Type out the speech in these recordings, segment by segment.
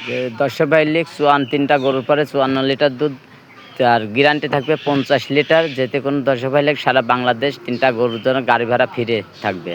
যে 10 বাই লিখ 3টা গরুর পরে 54 লিটার দুধ আর গ্যারান্টি থাকবে 50 লিটার। যেতে কোনো 10 বাই লিখ সারা বাংলাদেশ 3টা গরুর জন্য গাড়ি ভাড়া ফ্রি থাকবে।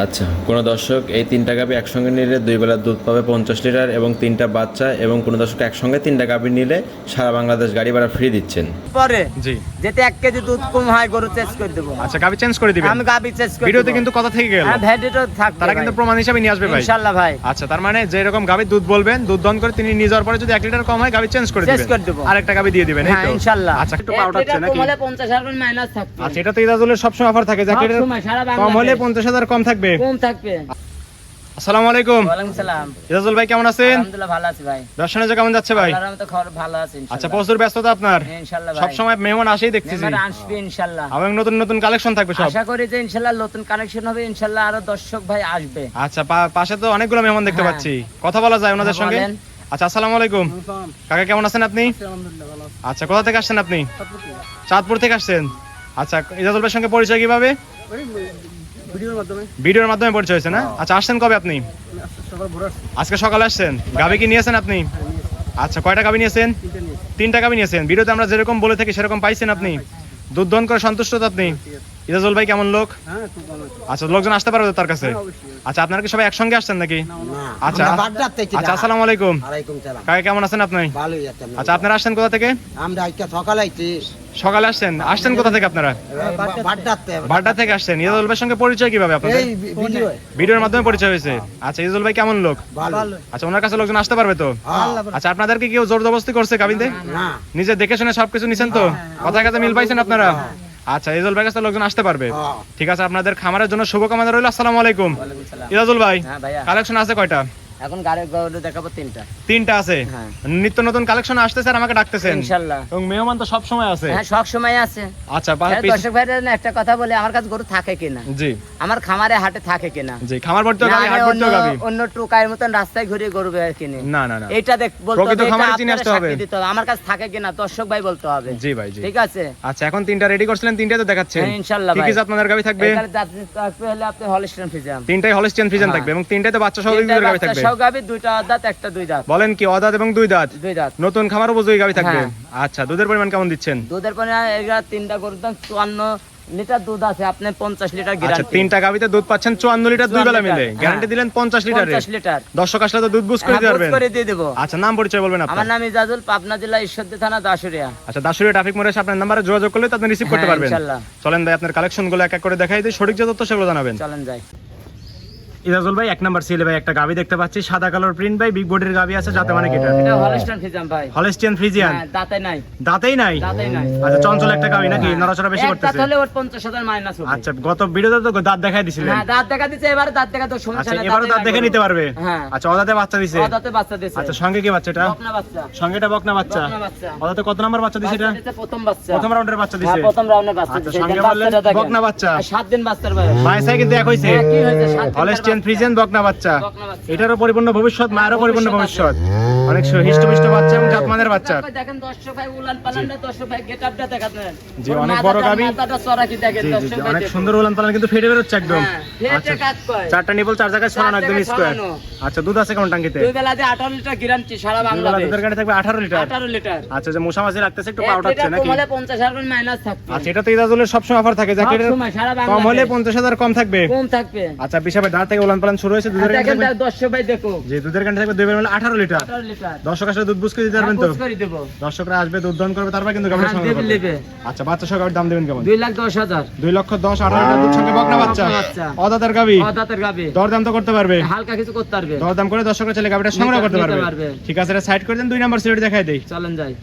আচ্ছা, কোনো দর্শক এই 3টা গাভী একসঙ্গে নিলে 2 বেলা দুধ পাবে 50 লিটার এবং 3টা বাচ্চা, এবং কোনো দর্শক একসঙ্গে 3টা গাভী নিলে সারা বাংলাদেশ গাড়ি ভাড়া ফ্রি দিচ্ছেন। পরে জি, যেতে 1 কেজি দুধ কম হয় গরু চেঞ্জ করে দেব। আচ্ছা, গাভী চেঞ্জ করে দিবেন। আমি গাবি চেঞ্জ করে ভিডিওতে দেব। কিন্তু কথা থেকে গেল, হ্যাঁ ভ্যালিডিটি থাকবে, তারা কিন্তু প্রমাণ হিসাবে নিয়ে আসবে ভাই, ইনশাআল্লাহ ভাই। আচ্ছা, তার মানে যে এরকম গাভী দুধ বলবেন, দুধ দহন করে তিনি নিয়ে যাওয়ার পরে যদি 1 লিটার কম হয় গাভী চেঞ্জ করে চেঞ্জ দিবেন, করে দেব। আরেকটা গাভী দিয়ে দিবেন, এই হ্যাঁ তো ইনশাআল্লাহ। আচ্ছা, একটু পাউডার আছে নাকি? কম হলে 50,000 মাইনাস থাকবে। আচ্ছা, এটা তো ইজাজুলের সবসময় অফার থাকে, যে 1 লিটার সবসময় সারা কম হলে বাংলাদেশ 50,000 কম থাকবে। কম থাকবে। আসসালামু আলাইকুম। ওয়ালাইকুম সালাম। ইজাজুল ভাই কেমন আছেন? আলহামদুলিল্লাহ ভালো আছি ভাই। ব্যবসা বাণিজ্য কেমন যাচ্ছে ভাই? আল্লাহর রহমতে খবর ভালো আছে ইনশাআল্লাহ। আচ্ছা, প্রচুর ব্যস্ততা আপনার, ইনশাআল্লাহ ভাই। সব সময় মেহমান আসেই দেখতেছি, মেম্বার আসবে ইনশাআল্লাহ। এবং নতুন নতুন কালেকশন থাকবে সব। আশা করি যে ইনশাআল্লাহ নতুন কালেকশন হবে, ইনশাআল্লাহ আরো দর্শক ভাই আসবে। আচ্ছা, পাশে তো অনেকগুলো মেহমান দেখতে হ্যাঁ। পাচ্ছি, কথা বলা যায় ওনাদের সঙ্গে? বলেন। আচ্ছা, আসসালামু আলাইকুম কাকা, কেমন আছেন আপনি? আচ্ছা, কোথা থেকে আসছেন আপনি? চাঁদপুর থেকে আসছেন। আচ্ছা, ইজাজুল ভাইয়ের সঙ্গে পরিচয় কিভাবে? ভিডিওর মাধ্যমে পরিচয় হয়েছে না? আচ্ছা, আসছেন কবে আপনি? আজকে সকালে আসছেন। গাভী কি নিয়েছেন আপনি? আচ্ছা, কয়টা গাভী নিয়েছেন? 3টা গাভী নিয়েছেন। ভিডিওতে আমরা যেরকম বলে থাকি সেরকম পাইছেন আপনি? দুধ দহন করে সন্তুষ্ট তো আপনি? ইজাজুল ভাই কেমন লোক? আচ্ছা, লোকজন আসতে পারবে তো তার কাছে? আচ্ছা, আপনারা কি সবাই একসঙ্গে আসছেন নাকি? আচ্ছা আচ্ছা, আসসালামু আলাইকুম কাকা, কেমন আছেন আপনি? আচ্ছা, আপনারা আসছেন কোথা থেকে? সকালে আসছেন কোথা থেকে আপনারা? বাড্ডা থেকে আসছেন। ইজাজুল ভাইয়ের সঙ্গে পরিচয় কিভাবে আপনাদের? ভিডিওর মাধ্যমে পরিচয় হয়েছে। আচ্ছা, ইজাজুল ভাই কেমন লোক? আচ্ছা, ওনার কাছে লোকজন আসতে পারবে তো? আচ্ছা, আপনাদের কি কেউ জোর জবরদস্তি করছে গাবিতে? নিজে দেখে শুনে সবকিছু নিছেন তো? কথার কাছে মিল পাইছেন আপনারা? আচ্ছা, ইজাজুল ভাইয়ের কাছে লোকজন আসতে পারবে, ঠিক আছে। আপনাদের খামারের জন্য শুভকামনা রইল। আসসালামু আলাইকুম। ইজাজুল ভাই, হ্যাঁ ভাইয়া। কালেকশন আছে কয়টা? এখন গাড়ি গরু দেখাবো 3টা। 3টা আছে। হ্যাঁ। নিত্য নতুন কালেকশন আসতেছে আর আমাকে ডাকতেছেন ইনশাআল্লাহ। এবং মেহমান তো সব সময় আছে। হ্যাঁ সব সময় আছে। আচ্ছা, দর্শক ভাইরা একটা কথা বলে, আমার কাছে গরু থাকে কিনা, জি আমার খামারে হাটে থাকে কিনা, জি, খামার ভর্তি গাবি, হাট ভর্তি গাবি, অন্য টোকায়ের মতন রাস্তায় ঘুরে গরু কিনে না না না, এটা দেখ বলতে প্রকৃত হবে, খামারে এটা চিনে আসতে হবে। সাক্ষী দিতে হবে, আমার কাছে থাকে কিনা দর্শক ভাই বলতে হবে। জি ভাই, জি, ঠিক আছে। আচ্ছা, এখন 3টা রেডি করছিলেন, 3টাই তো দেখাচ্ছেন। হ্যাঁ ইনশাআল্লাহ কি ভাই। কি জাত আপনাদের গাবি থাকবে? এখানে জাতি থাকবে হলে আপনি হলস্টিয়ান ফ্রিজিয়ান। 3টাই হলস্টিয়ান ফ্রিজিয়ান হ্যাঁ। থাকবে এবং 3টাই তো বাচ্চা সহ গাবি থাকবে। সব গাবি 2টা দাঁত, একটা 2 দাঁত। বলেন কি, অদাঁত এবং 2 দাঁত? 2 দাঁত। নতুন খামার উপযোগী গাবি থাকবে। হ্যাঁ। আচ্ছা, দুধের পরিমাণ কেমন দিচ্ছেন? দুধের পরিমাণ এগুলা 3টা গরুর দাম 54 লিটার দুধ আছে, আপনি 50 লিটার আচ্ছা, গ্যারান্টি। 3টা গাবিতে দুধ পাচ্ছেন 54 লিটার 2 বেলা মিলে, হ্যাঁ। গ্যারান্টি দিলেন 50 লিটারে। 50 লিটার। দর্শক আসলে তো দুধ বুঝ করে দিতে পারবেন। করে দিয়ে দেব। আচ্ছা, নাম পরিচয় বলবেন আমার আপনার? নাম ইজাজুল, পাবনা জেলা ঈশ্বরদী থানা দাসুরিয়া। আচ্ছা, দাসুরিয়া ট্রাফিক মোড়ে এসে আপনার নম্বরে যোগাযোগ করলে তো আপনি রিসিভ করতে হ্যাঁ, পারবেন। ইনশাআল্লাহ। চলেন ভাই, আপনার কালেকশন গুলো এক এক করে দেখাই দিই, সঠিক যে তথ্য সেগুলো জানাবেন। চলেন যাই। ইজাজুল ভাই, 1 নাম্বার সিলে ভাই একটা গাবি দেখতে পাচ্ছি, সাদা কালার প্রিন্ট ভাই, বিগ বডির গাবি আছে, যাতে মানে কিটা? এটা হলস্টাইন ফ্রিজিয়ান ভাই। Holstein Friesian. হ্যাঁ, দাঁতে নাই। দাঁতেই নাই? দাঁতেই নাই। আচ্ছা, চঞ্চল একটা গাবি নাকি? হ্যাঁ। নড়াচড়া বেশি এক করতেছে? দাঁত হলে ওর 50,000 মাইনাস হবে। আচ্ছা, গত ভিডিওতে তো দাঁত দেখাই দিছিলেন। হ্যাঁ, দাঁত দেখা দিছে, এবারে দাঁত দেখা তো সমস্যা আচ্ছা, নাই। এবারে দাঁত দেখে নিতে পারবে। হ্যাঁ। আচ্ছা, অদাতে বাচ্চা দিছে? দাঁতে বাচ্চা দিছে। আচ্ছা, সঙ্গে কি বাচ্চাটা? বকনা বাচ্চা। সঙ্গে এটা বকনা বাচ্চা। বকনা বাচ্চা। অদাতে কত নাম্বার বাচ্চা দিছে এটা? বাচ্চা দিছে প্রথম বাচ্চা। প্রথম রাউন্ডের বাচ্চা দিছে। হ্যাঁ, প্রথম রাউন্ডে বাচ্চা আচ্ছা, দিছে। সঙ্গে এটা বললেন বাচ্চাটা দেখেন। বকনা বাচ্চা। 7 দিন বাচ্চার বয়স। পয়সায় কিন্তু এক হইছে। হ্যাঁ, কি হয়েছে? 7 দিন হলস্টিয়ান বাচ্চা। ফ্রিজিয়ান বকনা বাচ্চা। বকনা বাচ্চা। এটারও পরিপূর্ণ ভবিষ্যৎ, মায়েরও পরিপূর্ণ ভবিষ্যৎ, অনেক হিষ্টপুষ্ট বাচ্চা এবং জাতমানের বাচ্চা। দেখেন দর্শক ভাই, উলান পালানটা দর্শক ভাই গেটআপটা দেখাতেন। জি, অনেক বড় গাবি। মাথাটা চড়া কি দেখেন জি জি দর্শক জি, ভাই। অনেক দেখুন। সুন্দর উলান পালান, কিন্তু ফেটে বেরোচ্ছে একদম। হ্যাঁ, ফেটে আচ্ছা, কাজ করে। 4টা নিপল 4 জায়গায় ছড়ানো, একদম 4 স্কয়ার। ছড়ানো। আচ্ছা, দুধ আছে কেমন টাঙ্কিতে? 2 বেলাতে 18 লিটার গ্যারান্টি সারা দুবেলা বাংলাদেশ। দুধের গাড়ি থাকবে 18 লিটার। 18 লিটার। আচ্ছা, যে মশামাছি লাগতেছে একটু পাউডার আছে নাকি? কম হলে 50,000 মাইনাস থাকবে। আচ্ছা, এটা তো ইজাজুলের সবসময় অফার থাকে, সব জ্যাকেটের সময় সারা কম হলে বাংলাদেশ 50,000 কম থাকবে। কম থাকবে। আচ্ছা, বিশাপের দাঁত থেকে উলান পালান শুরু হয়েছে, দুধের গাড়ি দেখেন থাকবে। দর্শক ভাই দেখো। যে দুধের গাড়ি থাকবে 2 বেলা 18 লিটার। 18 লিটার। দর্শক আসলে দুধ বুঝকে দিতে পারবেন তো? বুঝ করে দেব। দর্শকরা আসবে, দুধ দহন করবে, তারপর কিন্তু গাভীর হ্যাঁ, সঙ্গে দেবে, করবে। নেবে। আচ্ছা, বাচ্চা সহ গাভীর দাম দেবেন কেমন? 2,10,000। 2,10,10 18 লিটার দুধ সঙ্গে বকনা বাচ্চা। বকনা বাচ্চা। অদাতের গাভী। দাঁতের গাবি। দরদাম তো করতে পারবে? হালকা কিছু করতে পারবে। দরদাম করে দর্শকরা চলে গাভীটা সংগ্রহ করতে নিতে পারবে। পারবে। ঠিক আছে, এটা সাইড করে দেন, 2 নাম্বার সিলেট দেখাই দেই। চলেন যাই।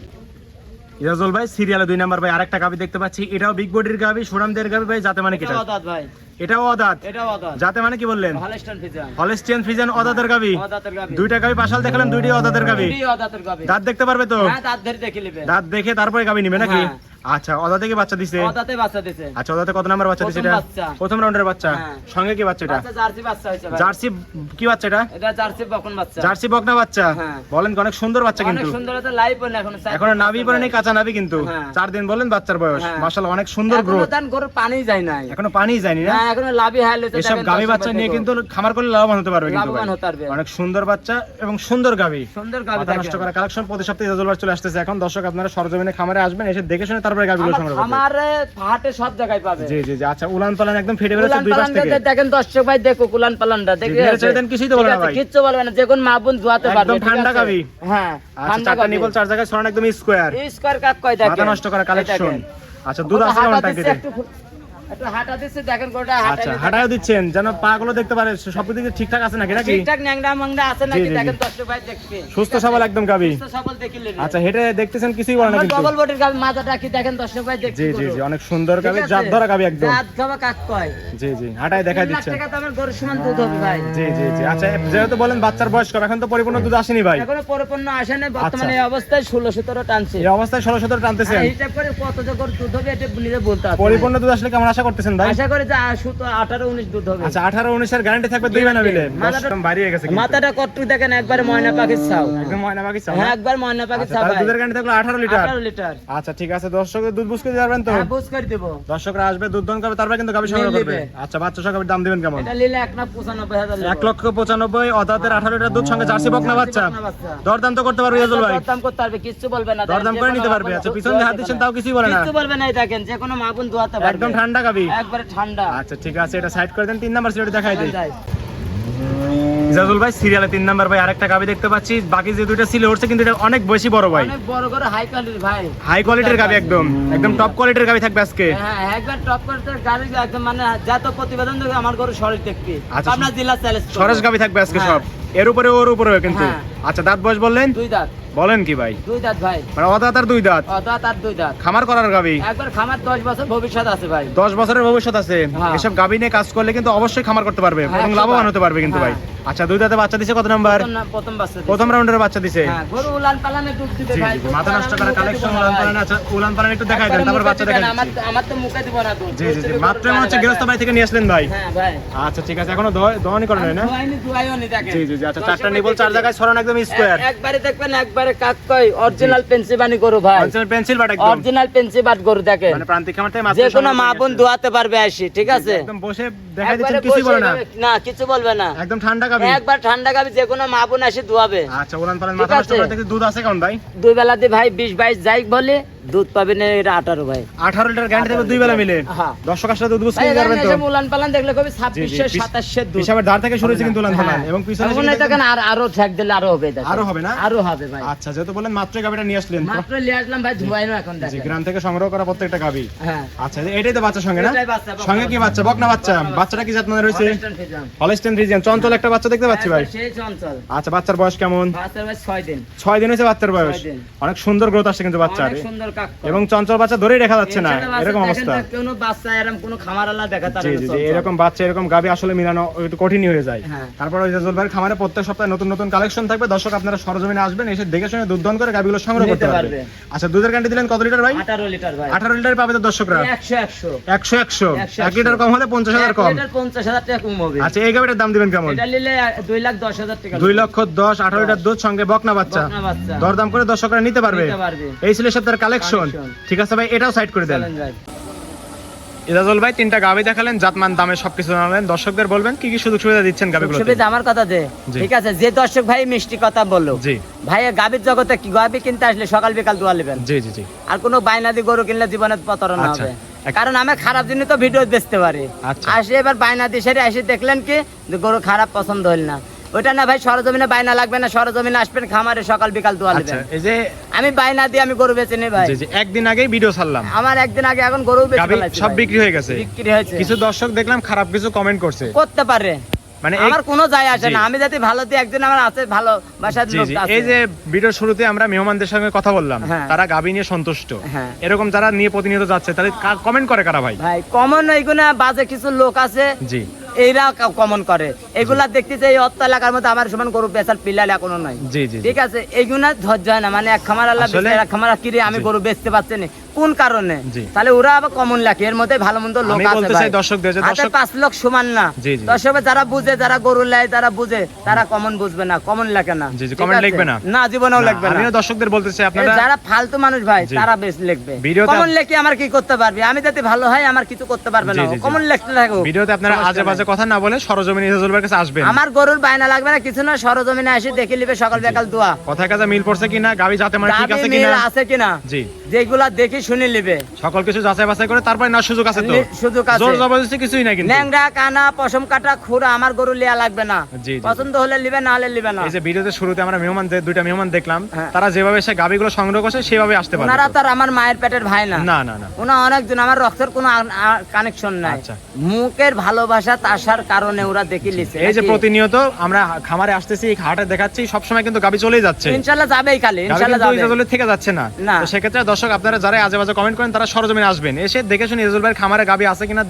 ইজাজুল ভাই, সিরিয়ালে 2 নাম্বার ভাই আরেকটা গাভী দেখতে পাচ্ছি, এটাও বিগ বডির গাভী, সুরামদের গাভী ভাই, যাতে মানে কিটা? এটাও দাঁত ভাই। এটাও অদাত। এটাও দাঁত। যাতে মানে কি বললেন? Holstein Friesian. হলস্টিয়ান ফ্রিজিয়ান অদাতের গাভী। দাঁতের গাবি। 2টা গাভী পাশাল দেখালেন, 2টি অদাতের গাভী। এটাও দাঁতের গাবি। দাঁত দেখতে পারবে তো? হ্যাঁ, দাঁত ধরে দেখে নেবে। দাঁত দেখে তারপরে গাভী নিবে নাকি? হ্যাঁ। আচ্ছা, অদাতে কি বাচ্চা দিছে? দাঁতে বাচ্চা দিছে। আচ্ছা, ওদাতে কত নাম্বার বাচ্চা দিছে প্রথম এটা? বাচ্চা। প্রথম রাউন্ডের বাচ্চা। হ্যাঁ। সঙ্গে কি বাচ্চা এটা? বাচ্চা জার্সি বাচ্চা হয়েছে ভাই। জার্সি কি বাচ্চা এটা? এটা জার্সি বকন বাচ্চা। জার্সি বকনা বাচ্চা। হ্যাঁ। বলেন কি, অনেক সুন্দর বাচ্চা অনেক কিন্তু। সুন্দর, এটা লাইভ বলে এখন। এখনো নাভি পরে নেই, কাঁচা নাভি কিন্তু। হ্যাঁ। 4 দিন বলেন বাচ্চার বয়স। হ্যাঁ। মাশাআল্লাহ, অনেক সুন্দর এখনো গ্রোথ। দান গরুর পানি যায় নাই। এখনো পানি যায়নি না? না, হ্যাঁ এখনো লাভই হাল হচ্ছে। এসব গাভী বাচ্চা নিয়ে কিন্তু খামার করলে লাভবান হতে পারবে কিন্তু ভাই। লাভবান হতে পারবে। অনেক সুন্দর বাচ্চা এবং সুন্দর গাভী, সুন্দর গাভী মাথা নষ্ট করা কালেকশন প্রতি সপ্তাহে ইজাজুল ভাই চলে আসতেছে। এখন দর্শক আপনারা সরজমিনে খামারে আসবেন, এসে দেখে শুনে তারপরে গাভীগুলো সংগ্রহ করবেন। আমারে হাটে সব জায়গায় পাবে। জি জি জি। আচ্ছা উলান পালান একদম ফেটে বেরোচ্ছে উলান দুই পাশ থেকে। পালানটা দেখেন দর্শক ভাই, দেখো উলান পালানটা দেখে জি, ছেড়ে দেন, কিছুই তো বলে না ভাই। কিচ্ছু বলবে না, যে কোন মা বোন ধোয়াতে পারবে। একদম ঠান্ডা ঠিক আছে? গাভী। হ্যাঁ আচ্ছা ঠান্ডা চারটা গাভী। নিবল চার জায়গায় ছড়ানো একদম স্কয়ার। স্কয়ার কাপ কয় দেখেন। মাথা নষ্ট করা কালেকশন। আচ্ছা দুধ আছে কেমন ট্যাঙ্কিতে? একটু হাঁটা দিচ্ছে দেখেন গোটা আচ্ছা হাঁটাও দিচ্ছেন যেন পা গুলো দেখতে পারে সব দিকে ঠিকঠাক আছে নাকি নাকি? ঠিকঠাক ন্যাংরা মাংরা আছে নাকি জি, জি, দেখেন জি। দর্শক ভাই দেখবে। সুস্থ সবল একদম গাভী। সুস্থ সবল দেখিলে। আচ্ছা হেঁটে দেখতেছেন কিছুই বলে না কিন্তু। ডবল বডির গাভী, মাথাটা কি দেখেন দর্শক ভাই দেখতে। জি জি জি অনেক সুন্দর গাভী, জাত ধরা গাভী একদম। জাত খাওয়া কাক কয়। জি জি হাঁটাই দেখাই 3 লাখ দিচ্ছেন। টাকা দামের গরুর সমান দুধ হবে ভাই। জি জি জি। আচ্ছা যেহেতু বলেন বাচ্চার বয়স কম, এখন তো পরিপূর্ণ দুধ আসেনি ভাই। এখনো পরিপূর্ণ আসে নাই, বর্তমানে আচ্ছা। এই অবস্থায় 16-17 টানছে। এই অবস্থায় 16-17 টানতেছেন। আর হিসাব করে কত যে গরুর দুধ হবে এটা নিজে বলতে পারছি না। পরিপূর্ণ দুধ আসলে কেমন আশা করতেছেন ভাই? আশা করি যে 18-19 দুধ হবে। আচ্ছা 18-19 এর গ্যারান্টি থাকবে দুই বানা মিলে। মাথাটা- একদম বাড়ি হয়ে গেছে কিন্তু। মাথাটা কট্টু দেখেন একবারে ময়না পাখির ছাও। একদম ময়না বাকি চাও। হ্যাঁ একবার ময়না পাখির আচ্ছা ছাও তাহলে ভাই। দুধের গ্যারান্টি থাকলো 18 লিটার। 18 লিটার। আচ্ছা ঠিক আছে, দর্শকদের দুধ বুঝ করে দিতে পারবেন তো? হ্যাঁ বুঝ করে দেব। দর্শকরা আসবে দুধ দহন করবে তারপরে কিন্তু গাভী সংগ্রহ নিয়ে করবে। নেবে। আচ্ছা বাচ্চা সহ গাভীর দাম দিবেন কেমন? এটা নিলে 1,95,000 1 লক্ষ 95 অদাতের 18 লিটার দুধ সঙ্গে জার্সি বকনা বাচ্চা। বকনা বাচ্চা। দরদাম তো করতে পারবে ইয়াজুল ভাই? দরদাম করতে পারবে, কিচ্ছু বলবে না। দরদাম করে নিতে পারবে। আচ্ছা পিছন দিয়ে হাত দিচ্ছেন তাও কিছুই বলে না। কিচ্ছু বলবে না, এই দেখেন যে কোনো মা বোন ধোয়াতে পারবে। একদম ঠান্ডা গাভী। একবারে ঠান্ডা। আচ্ছা ঠিক আছে, এটা সাইড করে দেন। 3 নাম্বার সিরিয়ালটি দেখাই দেই। যায়। ইজাজুল ভাই সিরিয়ালে 3 নাম্বার ভাই আরেকটা গাভী দেখতে পাচ্ছি। বাকি যে দুইটা ছিল উঠছে কিন্তু এটা অনেক বেশি বড় ভাই। অনেক বড় করে হাই কোয়ালিটির ভাই। হাই কোয়ালিটির গাভী, একদম একদম টপ কোয়ালিটির গাভী থাকবে আজকে। হ্যাঁ একবার টপ কোয়ালিটির গাড়ি একদম মানে যত প্রতিবেদন দেখে আমার গরু শরীর দেখবে। আচ্ছা, আপনার জেলা চ্যালেঞ্জ সরেস গাভী থাকবে আজকে হ্যাঁ। সব। এর উপরে ওর উপরে কিন্তু। হ্যাঁ। আচ্ছা দাঁত বয়স বললেন? 2 দাঁত। বলেন কি ভাই? 2 দাঁত ভাই। মানে অদাঁত আর 2 দাঁত। দাঁত আর 2 দাঁত। খামার করার গাভী। একবার খামার 10 বছর ভবিষ্যৎ আছে ভাই। 10 বছরের ভবিষ্যৎ আছে। হ্যাঁ। এসব গাভী নিয়ে কাজ করলে কিন্তু অবশ্যই খামার করতে পারবে হ্যাঁ, এবং 100 লাভবান বার। হতে পারবে কিন্তু ভাই। হ্যাঁ। আচ্ছা 2 দাঁতে বাচ্চা দিছে কত নাম্বার? প্রথম বাচ্চা দিছে। প্রথম রাউন্ডের বাচ্চা দিছে। হ্যাঁ গরু উলান পালানে দুধ দিবে জি ভাই। জি, মাথা নষ্ট করা কালেকশন উলান পালান। আচ্ছা উলান পালান একটু দেখাই দেন, তারপর বাচ্চা দেখাই দিচ্ছি। আমার তো মুখে দিব না দুধ। জি জি জি, মাত্র মনে হচ্ছে গৃহস্থ বাড়ি থেকে নিয়ে আসলেন ভাই। হ্যাঁ ভাই। আচ্ছা ঠিক আছে, এখনো দহনই করেন নাই না? দুয়াইও নি দেখেন। জি জি জি। আচ্ছা চারটা নিবল চার জায়গায় ছড়ানো একদম স্কয়ার। একবারে দেখবেন একবারে কাক কই অরিজিনাল পেন্সিবানি গরু ভাই। অরিজিনাল পেন্সিল বাট একদম। অরিজিনাল পেন্সিবাট গরু দেখেন। মানে প্রান্তিক খামার থেকে মাত্র যে কোনো সংগ্রহ মা করে বোন নিয়ে ধোয়াতে পারবে আসি, ঠিক আছে? একদম বসে দেখাই একবারে দিচ্ছেন, কিছুই বসে বলে না। না কিছু বলবে না। একদম ঠান্ডা গাভী। একবার ঠান্ডা গাবি যে কোনো মা বোন আসি ধোয়াবে। আচ্ছা উলান পালান ঠিক মাথা নষ্ট আছে। করে দেখি দুধ আছে কেমন ভাই? 2 বেলাতে ভাই 20-22 যাই বলে দুধ পাবেন এটা 18 ভাই। 18 লিটার গ্যারান্টি দেবে 2 বেলা মিলে। হ্যাঁ। দর্শক আসলে দুধ বুঝতে ভাই পারবেন তো? এসব উলান পালান দেখলে কবি জি, 26 জি, 27 দুধ। হিসাবের ধার থেকে শুরু হয়েছে কিন্তু উলান পালান হ্যাঁ। এবং পিছনে এখন এসে এই দেখেন আরো ঠেক দিলে আরো হবে দেখেন। আরো হবে না? আরো হবে ভাই। আচ্ছা যেহেতু বলেন মাত্র গাভীটা নিয়ে আসলেন তো? মাত্র লিয়ে আসলাম ভাই ধোয়াইনো এখন জি দেখেন। গ্রাম থেকে সংগ্রহ করা প্রত্যেকটা গাভী। হ্যাঁ। আচ্ছা এটাই তো বাচ্চার সঙ্গে না? এটাই বাচ্চা, বকনা সঙ্গে কি বাচ্চা? বকনা বাচ্চা। বাচ্চাটা কি জাত মানে রয়েছে? Holstein Friesian। Holstein Friesian. চঞ্চল একটা বাচ্চা দেখতে পাচ্ছি ভাই। সেই চঞ্চল। আচ্ছা বাচ্চার বয়স কেমন? বাচ্চার ভাই 6 দিন। 6 দিন হয়েছে বাচ্চার বয়স। 6 দিন। অনেক সুন্দর গ্রোথ আসছে কিন্তু বাচ্চার। অনেক সুন্দর কাক। এবং চঞ্চল বাচ্চা ধরেই দেখা যাচ্ছে না, এরকম অবস্থা। কোনো বাচ্চা এরকম কোনো খামারওয়ালা দেখাতে জি পারে জি না জি, চঞ্চল। এরকম বাচ্চা এরকম গাভী আসলে মিলানো একটু কঠিনই হয়ে যায়। হ্যাঁ। তারপর ওই জাজল ভাইয়ের খামারে প্রত্যেক সপ্তাহে নতুন নতুন কালেকশন থাকবে। দর্শক আপনারা সরজমিনে আসবেন, এসে দেখে শুনে দুধ দহন করে গাভীগুলো সংগ্রহ করতে নিতে পারবে। পারবে। আচ্ছা দুধের গ্যারান্টি দিলেন কত লিটার ভাই? 18 লিটার ভাই। 18 লিটার পাবে তো দর্শকরা? 100 100 1 লিটার কম হলে 50,000 কম। 50,000 টাকা কম হবে। আচ্ছা এই গাভীটার দাম দিবেন কেমন? এটা নিলে 2,10,000 টাকা। 2 লক্ষ 10, 18 লিটার দুধ সঙ্গে বকনা বাচ্চা। বকনা বাচ্চা। দরদাম করে দর্শকরা নিতে পারবে। নিতে পারবে। এই ছিল সপ্তাহের কালেকশন। Collection। ঠিক আছে ভাই, এটাও সাইড করে দেন। চলেন ভাই। ইজাজুল ভাই 3টা গাভী দেখালেন, জাতমান দামে সবকিছু জানালেন। দর্শকদের বলবেন কি কি সুযোগ সুবিধা দিচ্ছেন গাভীগুলোতে? সুবিধা আমার কথা দে। জি। ঠিক আছে, যে দর্শক ভাই মিষ্টি কথা বললো। জি ভাই গাভীর জগতে কি গাভী কিনতে আসলে সকাল বিকাল দোয়া নেবেন। জি জি জি। আর কোনো বাইনাদি গরু কিনলে জীবনে প্রতারণা আচ্ছা। হবে। কারণ আমি খারাপ জিনিস তো ভিডিও বেচতে পারি। আচ্ছা। আসে এবার বাইনাদি সেরে এসে দেখলেন কি যে গরু খারাপ পছন্দ হইল না, ওইটা না ভাই সরজমিনে বাইনা লাগবে না, সরজমিনে আসবেন খামারে সকাল বিকাল দোয়া আচ্ছা নেবেন। এই যে আমি বাইনা দিয়ে আমি গরু বেচে নি ভাই। জি জি, একদিন আগেই ভিডিও ছাড়লাম, আমার একদিন আগে এখন গরু বেচে গাভী ফেলাইছি সব ভাই। বিক্রি হয়ে গেছে। বিক্রি হয়েছে। কিছু দর্শক দেখলাম খারাপ কিছু কমেন্ট করছে, করতে পারে, মানে আমার কোনো যায় আসে জি। না। আমি যাতে ভালো দিই, একদিন আমার আছে ভালো বাসার জি লোক জি, আছে। এই যে ভিডিওর শুরুতে আমরা মেহমানদের সঙ্গে কথা বললাম, হ্যাঁ। তারা গাভী নিয়ে সন্তুষ্ট। হ্যাঁ। এরকম যারা নিয়ে প্রতিনিয়ত যাচ্ছে তাদের কমেন্ট করে কারা ভাই? ভাই কমন এইগুলা বাজে কিছু লোক আছে, জি এইরা কমন করে এগুলা দেখতেছে। এই অত্য এলাকার মধ্যে আমার সমান গরু বেচার পিলাল এখনো নাই। জি জি ঠিক আছে, এইগুলা ধৈর্য হয় না, মানে এক খামার আল্লাহ আসলে- বেচে, এক খামার কিনে আমি গরু বেচতে পারছি না, কোন কারণে? জি। তাহলে ওরা আবার কমন লাগে, এর মধ্যে ভালো মন্দ লোক আমি আছে বলতে ভাই। চাই দর্শকদের যে হাতে দর্শক 5 লোক সমান না। জি, জি। দর্শক যারা বুঝে, যারা গরু লাই, যারা বুঝে, তারা কমন বুঝবে না, কমন লাগে না। জি, জি, ঠিক comment আছে? লিখবে না। না, জীবনেও না, লিখবে না। আমিও দর্শকদের বলতে চাই এই আপনারা যারা ফালতু মানুষ ভাই, জি। তারা বেশ লিখবে। ভিডিওতে- কমন লিখে আমার কি করতে পারবে? আমি যদি ভালো হয় আমার কিছু করতে পারবে না, জি, জি, জি। কমন লিখতে থাকো। ভিডিওতে আপনারা সমস্যা আজে বাজে নাই। কথা না বলে সরজমিনে ইজাজুল ভাইয়ের কাছে আসবেন। আমার গরুর বায়না লাগবে না, কিছু না, সরজমিনে এসে দেখে নিবে সকাল বিকাল দোয়া। কথায় কাজে মিল পড়ছে কিনা, গাবি জাতে মানে ঠিক গাভী আছে মিল কিনা, আছে কিনা, জি যেগুলা দেখে শুনে নিবে। সকল কিছু যাচাই বাছাই করে তারপরে না সুযোগ আছে তো, সুযোগ আছে। জোর জবরদস্তি কিছুই না কিন্তু। ন্যাংরা কানা পশম কাটা খুরা আমার গরু লিয়া লাগবে না। জি, জি। পছন্দ হলে লিবে, না হলে লিবে না। এই যে ভিডিওতে শুরুতে আমরা দুইটা মেহমান দেখলাম, হ্যাঁ। তারা যেভাবে সে গাবিগুলো সংগ্রহ করছে সেভাবে আসতে পারে। ওনারা তো আর আমার মায়ের পেটের ভাই না। না না না, ওনা অনেকজন, আমার রক্তের কোনো কানেকশন নাই। আচ্ছা। মুখের ভালোবাসা তাসার কারণে ওরা দেখে লিছে। এই যে নাকি? প্রতিনিয়ত আমরা খামারে আসতেছি, হাটে দেখাচ্ছি, সবসময় কিন্তু গাবি চলেই যাচ্ছে, ইনশাল্লাহ যাবেই খালি, গাবি ইনশাল্লাহ কিন্তু যাবে। ইজাজুলের থেকে যাচ্ছে না। না। তো সেক্ষেত্রে দর্শক আপনারা যারা আজে বাজে কমেন্ট করেন তারা সরজমিনে আসবেন, এসে দেখে শুনে ইজাজুল ভাইয়ের খামারে গাবি আছে কিনা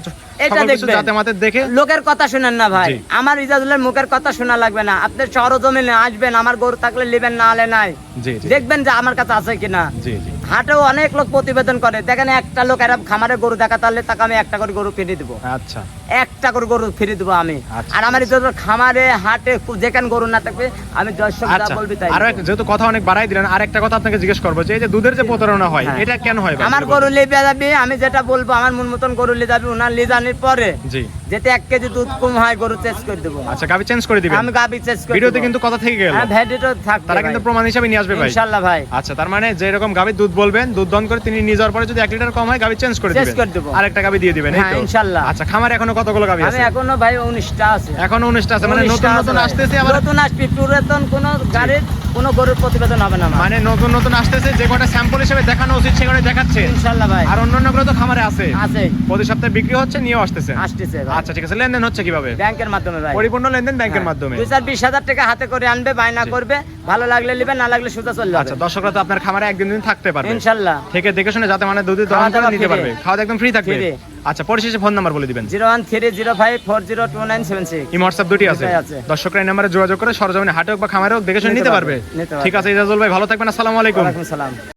এটা সকল কিছু দেখবেন। যাতে মাতে দেখে। লোকের কথা শুনেন না ভাই, জি। আমার ইজাজুলের মুখের কথা শোনা লাগবে না। আপনি সরজমিনে আসবেন, আমার গরু থাকলে লিবেন, না হলে নাই। জি জি দেখবেন যে আমার কাছে আছে কিনা। জি জি হাটেও অনেক লোক প্রতিবেদন করে, দেখেন একটা লোক এরকম খামারে গরু দেখা, তাহলে তাকে আমি একটা করে গরু ফিরিয়ে দেবো, আচ্ছা একটা করে গরু ফিরিয়ে দেবো আমি। আচ্ছা। আর আমার ইজাজুল খামারে হাটে যেখানে গরু না থাকবে, আমি দর্শক যা আচ্ছা, বলবি তাই আরো দেবো। যেহেতু কথা অনেক বাড়াই দিলেন, আর একটা কথা আপনাকে জিজ্ঞেস করবো যে এই যে দুধের যে প্রতারণা হয় হ্যাঁ। এটা কেন হয় ভাই? আমার গরু লিবে যাবি, আমি যেটা বলবো আমার মন মতন গরু লিয়ে যাবি, ওনার লিয়ে জানির পরে জি যেতে 1 কেজি দুধ কম হয় গরু চেঞ্জ করে দেবো। আচ্ছা, গাবি চেঞ্জ করে দিবেন। আমি গাবি চেঞ্জ করে ভিডিওতে দেবো। কিন্তু কথা থেকে গেল, হ্যাঁ, ভ্যালিডিটি থাকবে তারা ভাই। কিন্তু প্রমাণ হিসাবে নিয়ে আসবে ভাই। ইনশাআল্লাহ ভাই। আচ্ছা, তার মানে যে এরকম গাবির দুধ বলবেন, দুধ দহন করে তিনি নিয়ে যাওয়ার পরে যদি 1 লিটার কম হয় গাবি চেঞ্জ করে Change দিবেন, করে দেবো। আরেকটা গাবি দিয়ে দিবেন, এই হ্যাঁ, তো? ইনশাআল্লাহ। আচ্ছা, খামারে এখনো কতগুলো গাবি আমি আছে? এখনো ভাই 19টা আছে। এখনো 19টা আছে, মানে 19টা নতুন আছে নতুন ভাই। আসতেছে আবার, নতুন আসবে, পুরাতন কোনো গাড়ির কোনো গরুর প্রতিবেদন হবে না আমার। মানে নতুন নতুন আসতেছে, যে কটা স্যাম্পল হিসেবে দেখানো উচিত সেখানে দেখাচ্ছে। ইনশাআল্লাহ ভাই। আর অন্যান্য গুলো তো খামারে আছে, আছে, প্রতি সপ্তাহে বিক্রি হচ্ছে, নিয়েও আসতেছে। আসতেছে ভাই। আচ্ছা, ঠিক আছে। লেনদেন হচ্ছে কিভাবে? ব্যাংকের মাধ্যমে ভাই। পরিপূর্ণ লেনদেন ব্যাংকের মাধ্যমে। 2-20 হাজার টাকা হাতে করে আনবে, বায়না করবে, ভালো লাগলে নিবে, না লাগলে সোজা চলে আচ্ছা, যাবে। দর্শকরা তো আপনার খামারে একদিন দিন থাকতে পারবে ইনশাআল্লাহ। থেকে দেখে শুনে যাতে মানে দুধের খাওয়া দহন করে দাওয়া নিতে free। পারবে, খাওয়া দাওয়া একদম ফ্রি থাকবে। Free। আচ্ছা, পরিশেষে ফোন নাম্বার বলে দিবেন। 01305402976। এই হোয়াটসঅ্যাপ দুটি আছে, দুটোই আছে। দর্শকরা এই নাম্বারে যোগাযোগ করে সরজমিনে হাটে হোক বা খামারে হোক দেখে শুনে নিতে নিতে পারবে, পারবে। নিতে পারবে। ঠিক আছে ইজাজুল ভাই, ভালো থাকবেন, আসসালামু আলাইকুম। ওয়ালাইকুম সালাম।